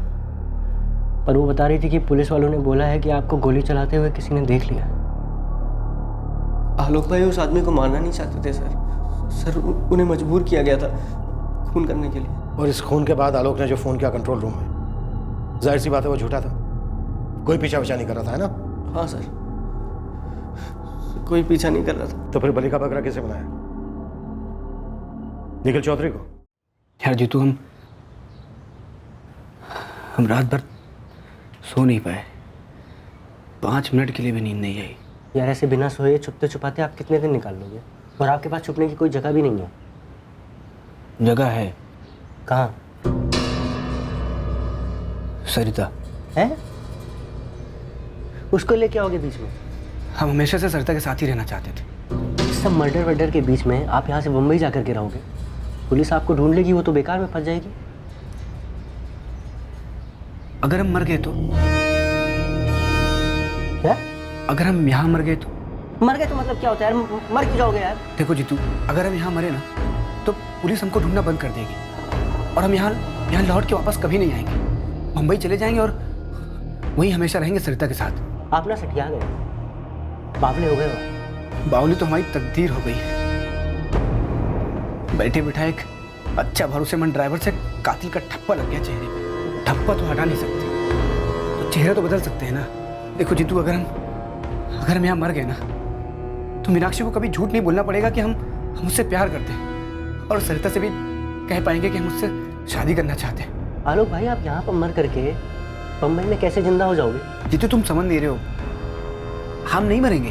पर वो बता रही थी कि पुलिस वालों ने बोला है कि आपको गोली चलाते हुए किसी ने देख लिया। आलोक भाई उस आदमी को मारना नहीं चाहते थे सर, उन्हें मजबूर किया गया था खून करने के लिए।
और इस खून के बाद आलोक ने जो फोन किया कंट्रोल रूम में, जाहिर सी बात है वो झूठा था। कोई पीछा विछा नहीं कर रहा था, है ना?
हाँ सर, कोई पीछा नहीं कर रहा था।
तो फिर बलि का बकरा किसे बनाया? निखिल चौधरी को?
यार जीतू, हम रात भर सो नहीं पाए, 5 मिनट के लिए भी नींद नहीं आई।
यार ऐसे बिना सोए छुपते छुपाते आप कितने दिन निकाल लोगे? और आपके पास छुपने की कोई जगह भी नहीं है।
जगह है।
कहाँ?
सरिता
है? उसको लेके आओगे बीच में?
हम हमेशा से सरिता के साथ ही रहना चाहते थे।
इस सब मर्डर वर्डर के बीच में आप यहाँ से मुंबई जाकर के रहोगे? पुलिस आपको ढूंढ लेगी, वो तो बेकार में फंस जाएगी।
अगर हम मर गए तो?
क्या?
अगर हम यहाँ मर गए तो?
मर गए तो मतलब क्या होता है यार? मर क्यों जाओगे यार?
देखो जीतू, अगर हम यहाँ मरे ना तो पुलिस हमको ढूंढना बंद कर देगी और हम यहाँ लौट के वापस कभी नहीं आएंगे। मुंबई चले जाएंगे और वहीं हमेशा रहेंगे सरिता के साथ।
आप ना सटिया गए, बावले हो गए हो।
बावली तो हमारी तकदीर हो गई। बैठे बिठाए एक अच्छा भरोसेमंद ड्राइवर से कातिल का ठप्पा लग गया चेहरे पे। ठप्पा तो हटा नहीं सकते, तो चेहरा तो बदल सकते हैं ना। देखो जीतू, अगर हम यहाँ मर गए ना तो मीनाक्षी को कभी झूठ नहीं बोलना पड़ेगा कि हम उससे प्यार करते हैं, और सरिता से भी कह पाएंगे कि हम उससे शादी करना चाहते हैं।
आलोक भाई, आप यहाँ पर मर करके बम्बई में कैसे जिंदा हो जाओगे?
जीतू, तुम समझ नहीं रहे हो। हम नहीं मरेंगे,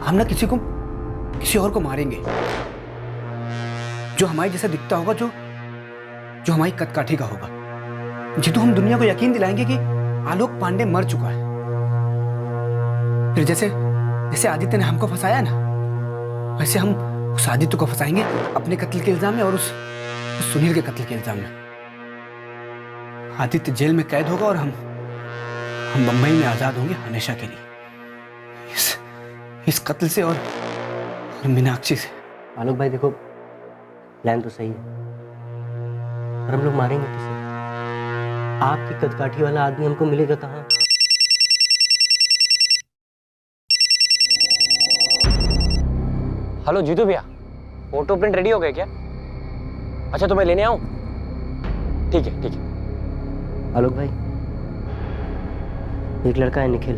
हम ना किसी और को मारेंगे जो हमारे जैसा दिखता होगा, जो हमारी कदकाठी का होगा। जीतू, हम दुनिया को यकीन दिलाएंगे कि आलोक पांडे मर चुका है। फिर जैसे आदित्य ने हमको फंसाया ना, वैसे हम उस आदित्य को फंसाएंगे अपने कत्ल के इल्जाम में और उस सुनील के कत्ल के इल्जाम में। आदित्य जेल में कैद होगा और हम बंबई में आजाद होंगे हमेशा के लिए, इस कत्ल से और मीनाक्षी से।
आलोक भाई देखो, प्लान तो सही है, पर हम लोग मारेंगे किसे? आपकी कदकाठी वाला आदमी हमको मिलेगा कहाँ?
हेलो जीतू भैया, फोटो प्रिंट रेडी हो गए क्या? अच्छा तो मैं लेने आऊं? ठीक है ठीक है।
आलोक भाई, एक लड़का है निखिल,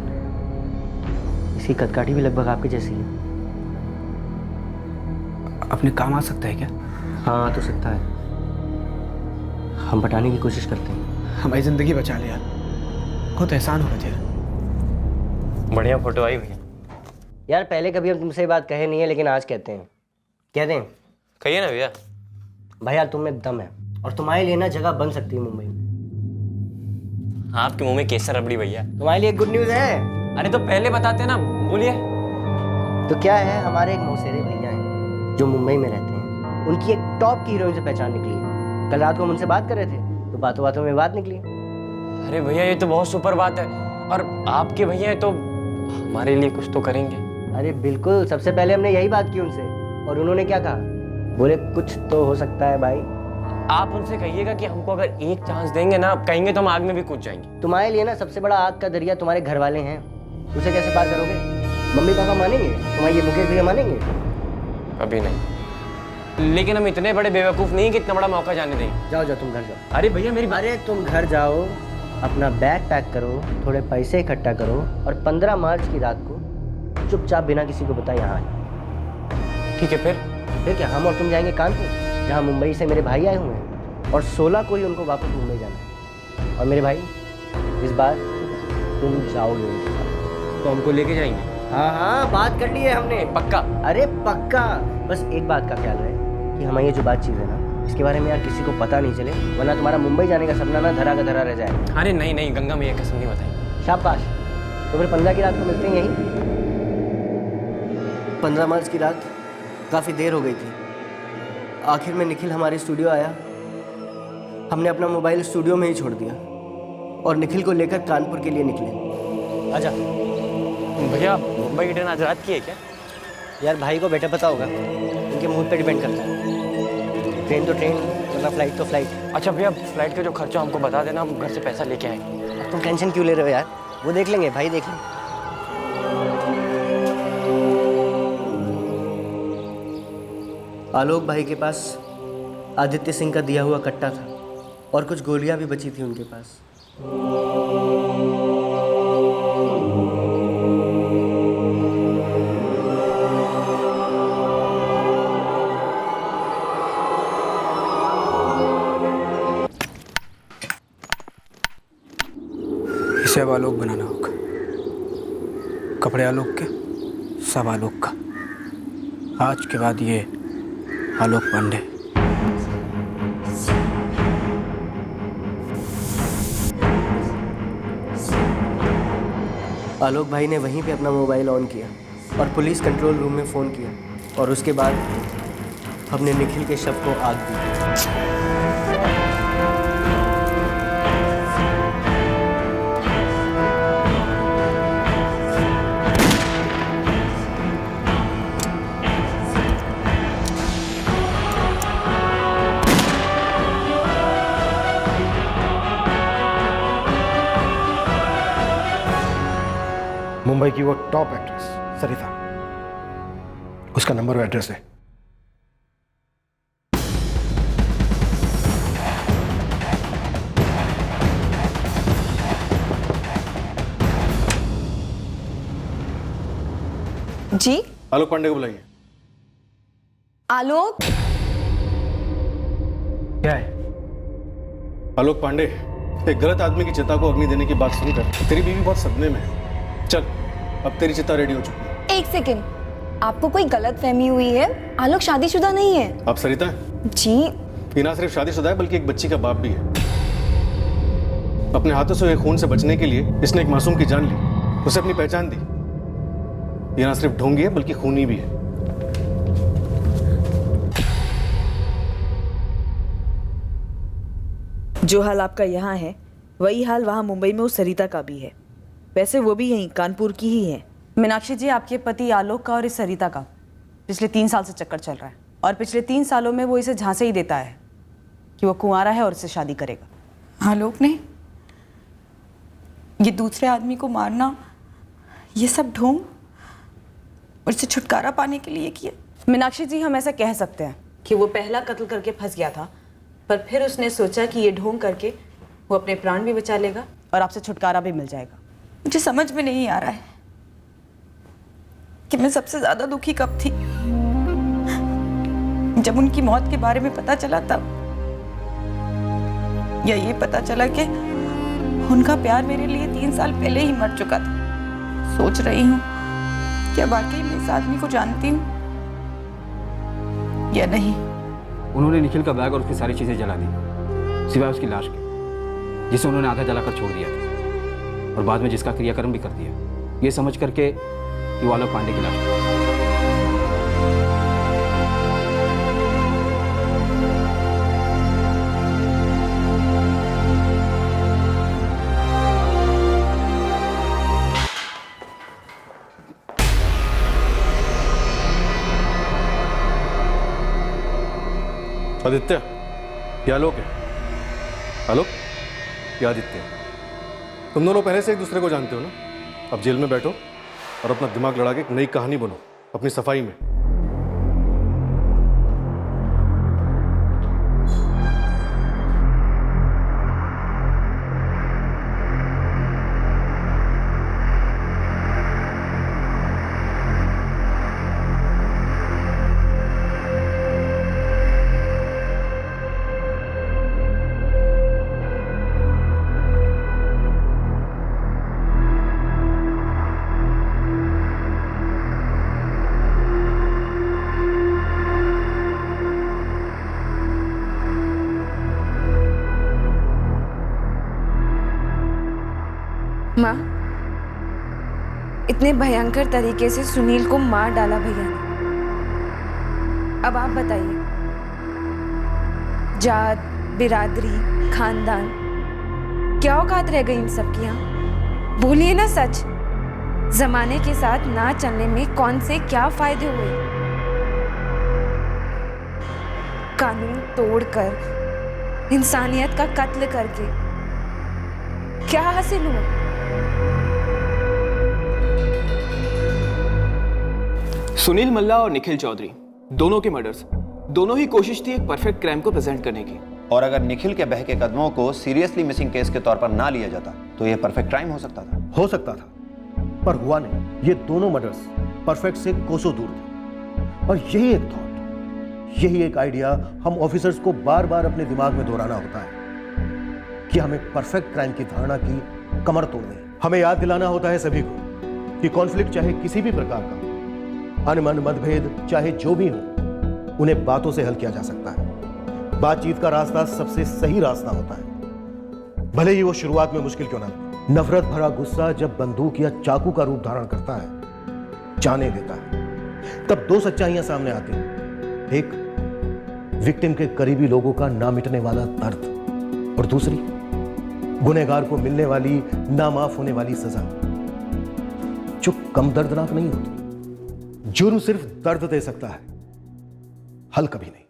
इसकी कदकाठी भी लगभग आपकी जैसी है।
अपने काम आ सकता है क्या?
हाँ, आ तो सकता है। हम पटाने की कोशिश करते हैं।
हमारी जिंदगी बचा ले यार, बहुत एहसान होगा तेरा।
बढ़िया फोटो आई भैया।
यार पहले कभी हम तुमसे बात कहे नहीं है, लेकिन आज कहते हैं। कह दें?
कहिए ना भैया।
भाई यार तुम में दम है, और तुम्हारे लिए ना जगह बन सकती है मुंबई में।
आपके मुंह में केसर रबड़ी भैया।
तुम्हारे लिए गुड न्यूज़ है।
अरे तो पहले बताते ना, बोलिए।
तो क्या है, हमारे एक मौसेरे भैया हैं जो मुंबई में रहते हैं। उनकी एक टॉप की हीरोइन से पहचान निकली है। कल रात को हम उनसे बात कर रहे थे तो बातों बातों में बात निकली।
अरे भैया ये तो बहुत सुपर बात है, और आपके भैया हैं तो हमारे लिए कुछ तो करेंगे।
अरे बिल्कुल, सबसे पहले हमने यही बात की उनसे और उन्होंने क्या कहा, बोले कुछ तो हो सकता है भाई।
आप उनसे कहिएगा कि हमको अगर एक चांस देंगे ना, कहेंगे तो हम आग में भी कूद जाएंगे।
तुम्हारे लिए ना सबसे बड़ा आग का दरिया तुम्हारे घर वाले हैं, उसे कैसे पार करोगे? मम्मी पापा मानेंगे? तुम्हारे ये मुकेश भैया मानेंगे?
अभी नहीं, लेकिन हम इतने बड़े बेवकूफ नहीं कि इतना बड़ा मौका जाने देंगे।
जाओ जाओ तुम घर जाओ।
अरे भैया मेरी
अरे तुम घर जाओ, अपना बैग पैक करो, थोड़े पैसे इकट्ठा करो और 15 मार्च की रात को चुपचाप बिना किसी को बताए यहाँ आए।
ठीक है
फिर क्या, हम और तुम जाएंगे कानपुर जहाँ मुंबई से मेरे भाई आए हुए हैं, और 16 को ही उनको वापस मुंबई जाना है। और मेरे भाई इस बार तुम जाओगे उनके साथ।
तो हमको लेके जाएंगे?
हाँ हाँ, बात कर ली है हमने,
पक्का?
अरे पक्का। बस एक बात का ख्याल रहे कि हमारी ये जो बातचीत है ना, इसके बारे में यार किसी को पता नहीं चले, वरना तुम्हारा मुंबई जाने का सपना ना धरा का धरा रह जाए।
अरे नहीं नहीं, गंगा मैया कसम नहीं बताई।
शाबाश। तो फिर 15 की रात को मिलते हैं यहीं। 15 मार्च की रात काफ़ी देर हो गई थी। आखिर में निखिल हमारे स्टूडियो आया। हमने अपना मोबाइल स्टूडियो में ही छोड़ दिया और निखिल को लेकर कानपुर के लिए निकले।
आजा। भैया मुंबई की ट्रेन आज रात की है क्या?
यार भाई को बेटा पता होगा, उनके मूड पे डिपेंड करता है। ट्रेन तो ट्रेन, वरना फ्लाइट तो फ्लाइट।
अच्छा भैया, फ्लाइट का जो खर्चा हमको बता देना, हम घर से पैसा लेके आएंगे।
तुम टेंशन क्यों ले रहे हो यार, वो देख लेंगे, भाई देख लेंगे। आलोक भाई के पास आदित्य सिंह का दिया हुआ कट्टा था और कुछ गोलियां भी बची थी उनके पास।
इसे अब आलोक बनाना होगा। कपड़े आलोक के, सब आलोक का। आज के बाद ये आलोक पांडे।
आलोक भाई ने वहीं पे अपना मोबाइल ऑन किया और पुलिस कंट्रोल रूम में फ़ोन किया, और उसके बाद हमने निखिल के शव को आग दी।
मुंबई की वो टॉप एक्ट्रेस सरिता, उसका नंबर और एड्रेस है।
जी
आलोक पांडे को बुलाइए।
आलोक?
क्या है? आलोक पांडे, एक गलत आदमी की चिता को अग्नि देने की बात सुनकर तेरी बीवी बहुत सदमे में है। चल, अब तेरी चिता रेडी हो चुकी है।
एक सेकेंड, आपको कोई गलत फहमी हुई है। आलोक शादीशुदा नहीं है।
आप सरिता?
जी।
ये ना सिर्फ शादीशुदा है बल्कि एक बच्ची का बाप भी है। अपने हाथों से हुए खून से बचने के लिए इसने एक मासूम की जान ली, उसे अपनी पहचान दी। ये ना सिर्फ ढोंगी है बल्कि खूनी भी है।
जो हाल आपका यहाँ है वही हाल वहाँ मुंबई में उस सरिता का भी है। वैसे वो भी यहीं कानपुर की ही है। मीनाक्षी जी, आपके पति आलोक का और इस सरिता का पिछले 3 साल से चक्कर चल रहा है, और पिछले 3 सालों में वो इसे झांसे ही देता है कि वो कुंवारा है और इससे शादी करेगा।
आलोक ने ये दूसरे आदमी को मारना, ये सब ढोंग और इससे छुटकारा पाने के लिए किया।
मीनाक्षी जी, हम ऐसा कह सकते हैं कि वो पहला कत्ल करके फंस गया था, पर फिर उसने सोचा कि ये ढोंग करके वो अपने प्राण भी बचा लेगा और आपसे छुटकारा भी मिल जाएगा।
मुझे समझ में नहीं आ रहा है कि मैं सबसे ज्यादा दुखी कब थी, जब उनकी मौत के बारे में पता चला तब, या ये पता चला कि उनका प्यार मेरे लिए 3 साल पहले ही मर चुका था। सोच रही हूँ क्या वाकई मैं इस आदमी को जानती हूँ या नहीं।
उन्होंने निखिल का बैग और उसकी सारी चीज़ें जला दी, सिवाय उसकी लाश के, जिसे उन्होंने आधा जलाकर छोड़ दिया था, और बाद में जिसका क्रियाकर्म भी कर दिया, ये समझ करके कि वो आलोक पांडे की लाश है।
आदित्य, ये आलोक है। आलोक, ये आदित्य। तुम दोनों पहले से एक दूसरे को जानते हो ना? अब जेल में बैठो और अपना दिमाग लड़ा के एक नई कहानी बनो अपनी सफाई में।
माँ, इतने भयंकर तरीके से सुनील को मार डाला भैया ने। अब आप बताइए, जात, बिरादरी, खानदान, क्या औकात रह गई इन सब की यहाँ? बोलिए ना सच। जमाने के साथ ना चलने में कौन से क्या फायदे हुए? कानून तोड़कर, इंसानियत का कत्ल करके क्या हासिल हुआ?
सुनील मल्ला और निखिल चौधरी दोनों के मर्डर्स, दोनों ही कोशिश थी एक परफेक्ट क्राइम को प्रेजेंट करने की।
और अगर निखिल के बहके कदमों को सीरियसली मिसिंग केस के तौर पर ना लिया जाता तो यह परफेक्ट क्राइम हो सकता था।
हो सकता था, पर हुआ नहीं। ये दोनों मर्डर्स परफेक्ट से कोसों दूर थे। और यही एक थॉट, यही एक आइडिया हम ऑफिसर्स को बार बार अपने दिमाग में दोहराना होता है कि हमें परफेक्ट क्राइम की धारणा की कमर तोड़नी है। हमें याद दिलाना होता है सभी को कि कॉन्फ्लिक्ट चाहे किसी भी प्रकार का, अनमन मतभेद चाहे जो भी हो, उन्हें बातों से हल किया जा सकता है। बातचीत का रास्ता सबसे सही रास्ता होता है, भले ही वो शुरुआत में मुश्किल क्यों ना हो। नफरत भरा गुस्सा जब बंदूक या चाकू का रूप धारण करता है, जाने देता है, तब दो सच्चाइयां सामने आती हैं। एक, विक्टिम के करीबी लोगों का ना मिटने वाला दर्द, और दूसरी, गुनहगार को मिलने वाली ना माफ होने वाली सजा, जो कम दर्दनाक नहीं होती। जुर्म सिर्फ दर्द दे सकता है, हल कभी नहीं।